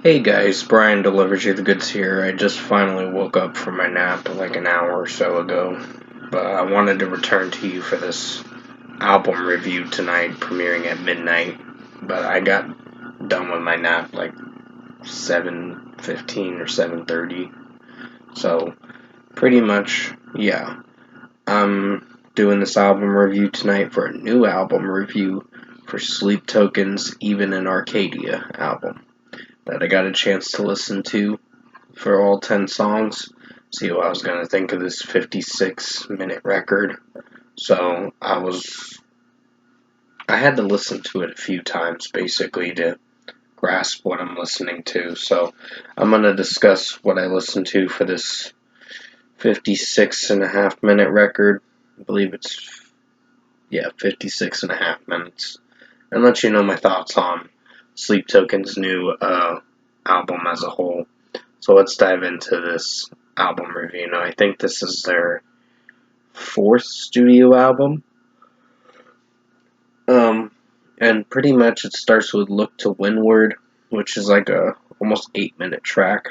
Hey guys, Brian delivers you the goods here. I just finally woke up from my nap like an hour or so ago, but I wanted to return to you for this album review tonight, premiering at midnight. But I got done with my nap like 7:15 or 7:30, so pretty much, yeah. I'm doing this album review tonight for a new album review for Sleep Token's Even in Arcadia album that I got a chance to listen to for all 10 songs, see what I was going to think of this 56-minute record. So I had to listen to it a few times basically to grasp what I'm listening to. So I'm going to discuss what I listened to for this 56.5-minute record. I believe it's, 56.5 minutes. And let you know my thoughts on Sleep Token's new album as a whole. So let's dive into this album review. Now, I think this is their fourth studio album. And pretty much it starts with To Winward, which is like a almost 8-minute track.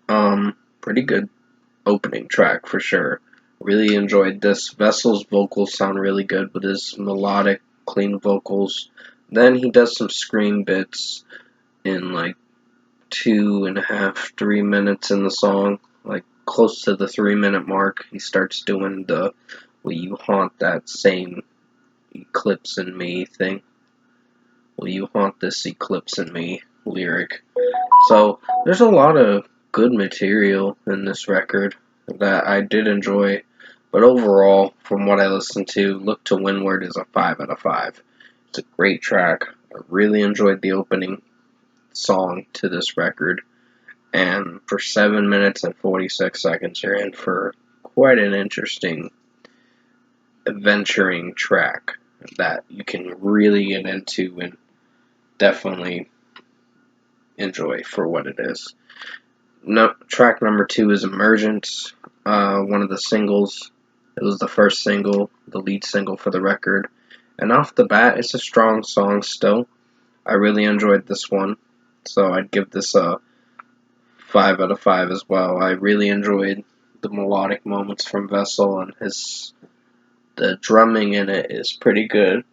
Pretty good opening track for sure. Really enjoyed this. Vessel's vocals sound really good with his melodic, clean vocals. Then he does some scream bits in like 2.5, 3 minutes in the song, like close to the 3 minute mark. He starts doing the "Will you haunt that same eclipse in me" thing. "Will you haunt this eclipse in me" lyric. So there's a lot of good material in this record that I did enjoy, but overall, from what I listened to, To Winward is a 5 out of 5. It's a great track. I really enjoyed the opening song to this record. And for 7 minutes and 46 seconds, you're in for quite an interesting, adventuring track that you can really get into and definitely enjoy for what it is. No, track number 2 is Emergence, one of the singles. It was the first single, the lead single for the record. And off the bat, it's a strong song still. I really enjoyed this one, so I'd give this a 5 out of 5 as well. I really enjoyed the melodic moments from Vessel, and the drumming in it is pretty good.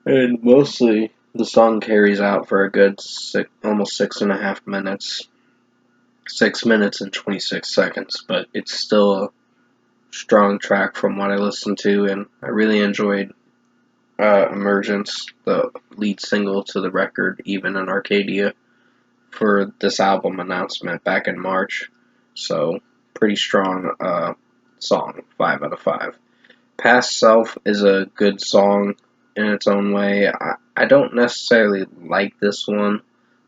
And mostly the song carries out for a good almost 6.5 minutes. 6 minutes and 26 seconds, but it's still a strong track from what I listened to, and I really enjoyed Emergence, the lead single to the record, Even in Arcadia, for this album announcement back in March. So, pretty strong song, 5 out of 5. Past Self is a good song in its own way. I don't necessarily like this one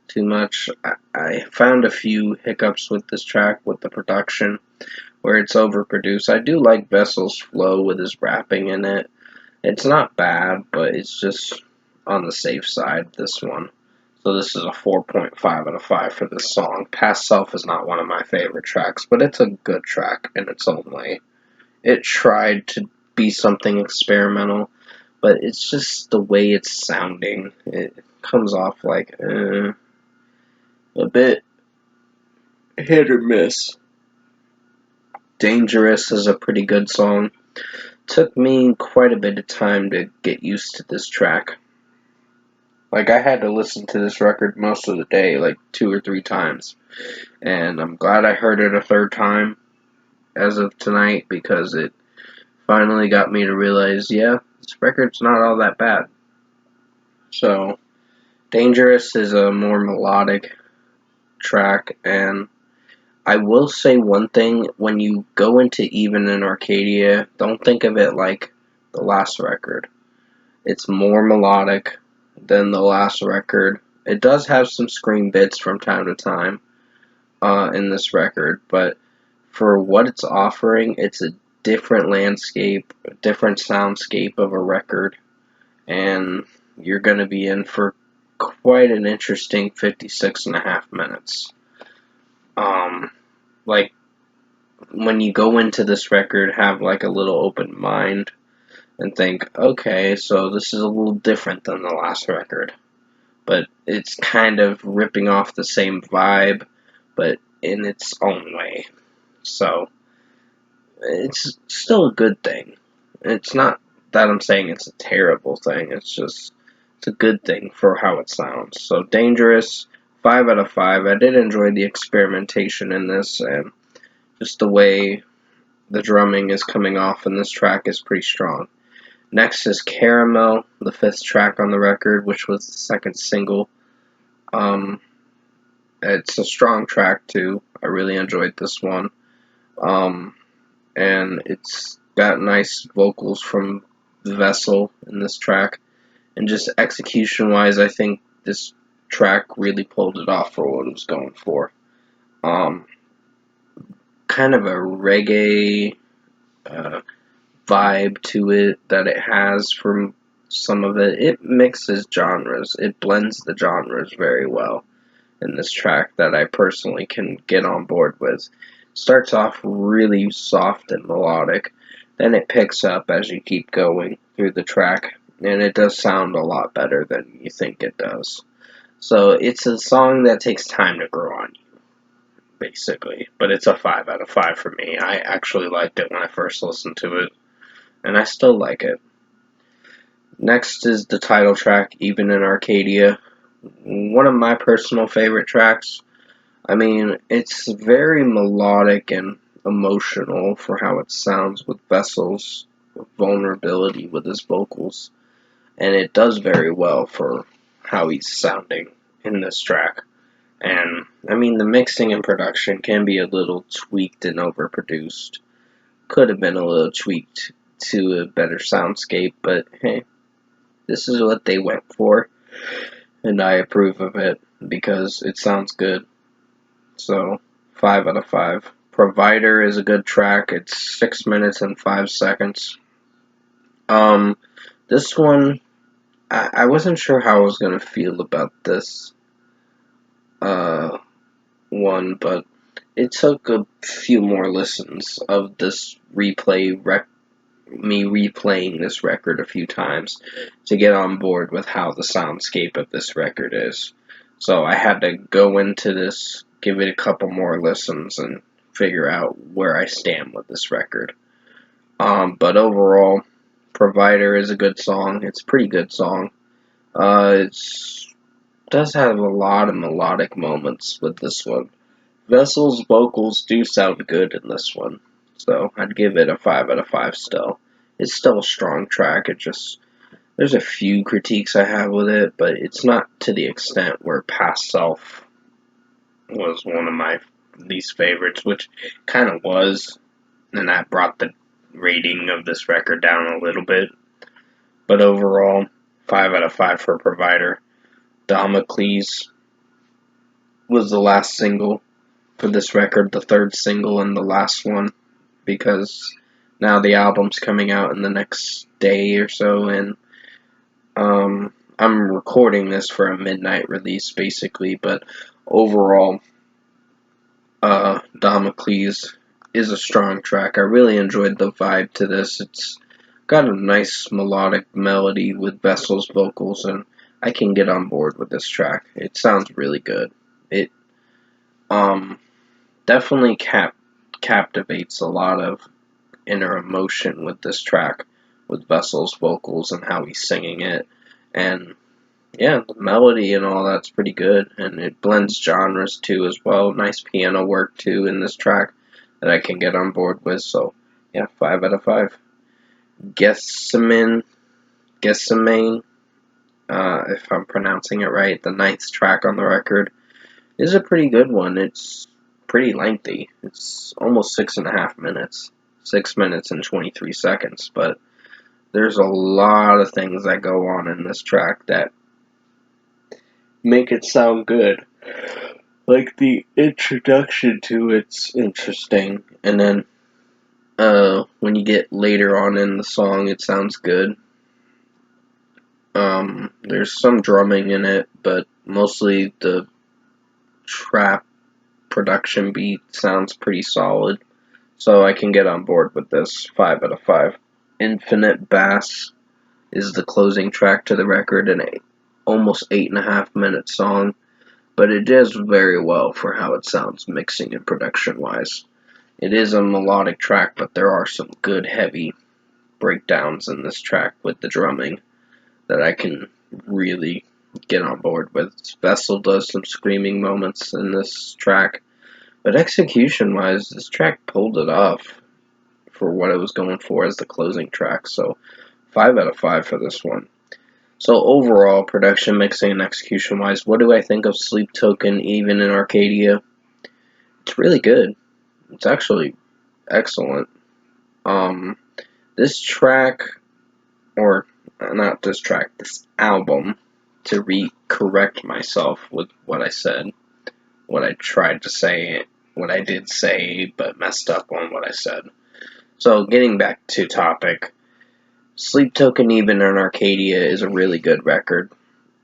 too much. I found a few hiccups with this track with the production where it's overproduced. I do like Vessel's flow with his rapping in it. It's not bad, but it's just on the safe side, this one. So this is a 4.5 out of 5 for this song. Past Self is not one of my favorite tracks, but it's a good track in its own way. It tried to be something experimental, but it's just the way it's sounding. It comes off like a bit hit or miss. Dangerous is a pretty good song. Took me quite a bit of time to get used to this track. Like, I had to listen to this record most of the day, like 2 or 3 times. And I'm glad I heard it a third time as of tonight, because it finally got me to realize, yeah, this record's not all that bad. So, Dangerous is a more melodic track, and I will say one thing: when you go into Even in Arcadia, don't think of it like the last record. It's more melodic than the last record. It does have some scream bits from time to time in this record, but for what it's offering, it's a different landscape, a different soundscape of a record, and you're going to be in for quite an interesting 56.5 minutes. Like, when you go into this record, have like a little open mind and think, okay, so this is a little different than the last record. but it's kind of ripping off the same vibe, but in its own way. So it's still a good thing. It's not that I'm saying it's a terrible thing. It's a good thing for how it sounds. So Dangerous, 5 out of 5. I did enjoy the experimentation in this, and just the way the drumming is coming off in this track is pretty strong. Next is Caramel, the 5th track on the record, which was the second single. It's a strong track too. I really enjoyed this one. And it's got nice vocals from Vessel in this track. And just execution-wise, I think this track really pulled it off for what it was going for. Kind of a reggae vibe to it that it has from some of it. It mixes genres. It blends the genres very well in this track that I personally can get on board with. Starts off really soft and melodic, then it picks up as you keep going through the track, and it does sound a lot better than you think it does. So it's a song that takes time to grow on you, basically, but it's a 5 out of 5 for me. I actually liked it when I first listened to it, and I still like it. Next is the title track, Even in Arcadia. One of my personal favorite tracks. I mean, it's very melodic and emotional for how it sounds with Vessel's vulnerability with his vocals, and it does very well for how he's sounding in this track. And I mean, the mixing and production can be a little tweaked and overproduced. Could have been a little tweaked to a better soundscape, but hey, this is what they went for, and I approve of it because it sounds good. So, 5 out of 5. Provider is a good track. It's 6 minutes and 5 seconds. This one, I wasn't sure how I was gonna feel about this one, but it took a few more listens of this me replaying this record a few times to get on board with how the soundscape of this record is. So I had to go into this, give it a couple more listens, and figure out where I stand with this record. But overall, Provider is a good song. It's a pretty good song. It does have a lot of melodic moments with this one. Vessel's vocals do sound good in this one, so I'd give it a 5 out of 5 still. It's still a strong track. There's a few critiques I have with it, but it's not to the extent where Past Self was one of my least favorites, which kind of was, and that brought the rating of this record down a little bit. But overall, 5 out of 5 for Provider. Damocles was the last single for this record, the third single and the last one, because now the album's coming out in the next day or so, and I'm recording this for a midnight release, basically, but overall, Damocles is a strong track. I really enjoyed the vibe to this. It's got a nice melodic melody with Vessel's vocals, and I can get on board with this track. It sounds really good. It definitely captivates a lot of inner emotion with this track, with Vessel's vocals and how he's singing it, and yeah, the melody and all that's pretty good, and it blends genres too as well. Nice piano work too in this track that I can get on board with. So yeah, 5 out of 5. Gethsemane, if I'm pronouncing it right, the 9th track on the record, is a pretty good one. It's pretty lengthy. It's almost 6.5 minutes. 6 minutes and 23 seconds, but there's a lot of things that go on in this track that make it sound good. Like the introduction to it's interesting, and then when you get later on in the song, it sounds good. There's some drumming in it, but mostly the trap production beat sounds pretty solid, so I can get on board with this. 5 out of 5. Infinite Bass is the closing track to the record, and almost 8.5 minute song, but it does very well for how it sounds mixing and production wise. It is a melodic track, but there are some good heavy breakdowns in this track with the drumming that I can really get on board with. Vessel does some screaming moments in this track, but execution wise, this track pulled it off for what it was going for as the closing track. So 5 out of 5 for this one. So overall, production, mixing, and execution wise, what do I think of Sleep Token even in Arcadia? It's really good. It's actually excellent. This track, or not this track, this album, to correct myself with what I said, what I tried to say, what I did say, but messed up on what I said. So getting back to topic, Sleep Token even in Arcadia is a really good record.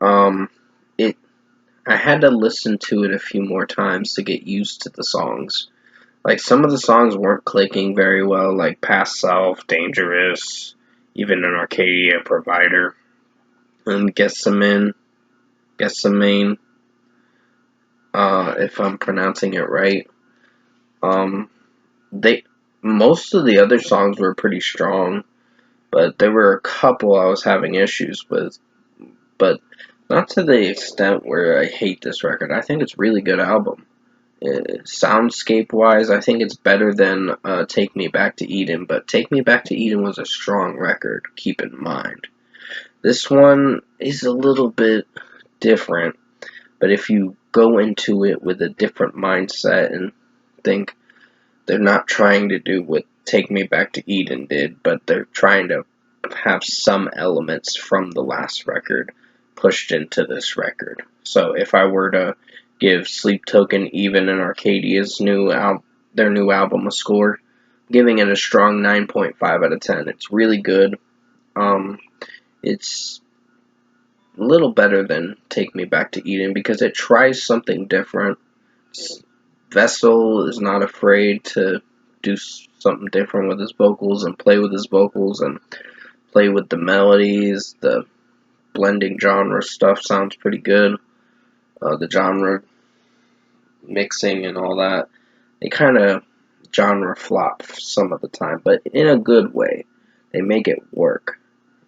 I had to listen to it a few more times to get used to the songs. Like, some of the songs weren't clicking very well, like Past Self, Dangerous, even in Arcadia, Provider, and Guessamain, if I'm pronouncing it right. They Most of the other songs were pretty strong, but there were a couple I was having issues with, but not to the extent where I hate this record. I think it's a really good album. Soundscape-wise, I think it's better than Take Me Back to Eden, but Take Me Back to Eden was a strong record, keep in mind. This one is a little bit different, but if you go into it with a different mindset and think they're not trying to do what Take Me Back to Eden did, but they're trying to have some elements from the last record pushed into this record. So if I were to give Sleep Token even in Arcadia's their new album a score, giving it a strong 9.5 out of 10. It's really good. It's a little better than Take Me Back to Eden because it tries something different. Vessel is not afraid to do something different with his vocals and play with his vocals and play with the melodies. The blending genre stuff sounds pretty good. The genre mixing and all that, they kind of genre flop some of the time, but in a good way. They make it work.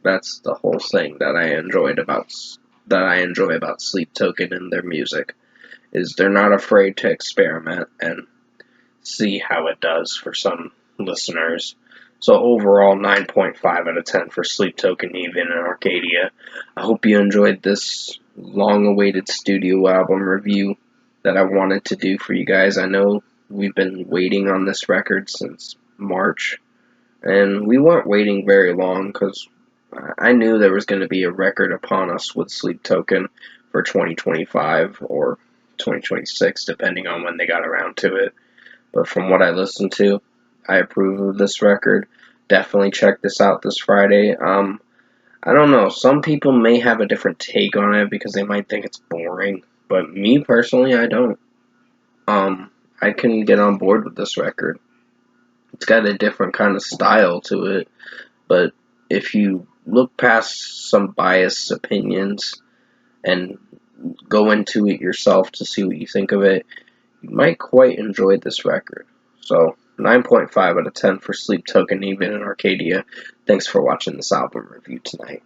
That's the whole thing that I enjoy about Sleep Token and their music, is they're not afraid to experiment and see how it does for some listeners. So overall, 9.5 out of 10 for Sleep Token even in Arcadia. I hope you enjoyed this long-awaited studio album review that I wanted to do for you guys. I know we've been waiting on this record since March, and we weren't waiting very long because I knew there was going to be a record upon us with Sleep Token for 2025 or 2026, depending on when they got around to it. But from what I listened to, I approve of this record. Definitely check this out this Friday. I don't know. Some people may have a different take on it because they might think it's boring. But me personally, I don't. I can get on board with this record. It's got a different kind of style to it. But if you look past some biased opinions and go into it yourself to see what you think of it, you might quite enjoy this record. So, 9.5 out of 10 for Sleep Token even in Arcadia. Thanks for watching this album review tonight.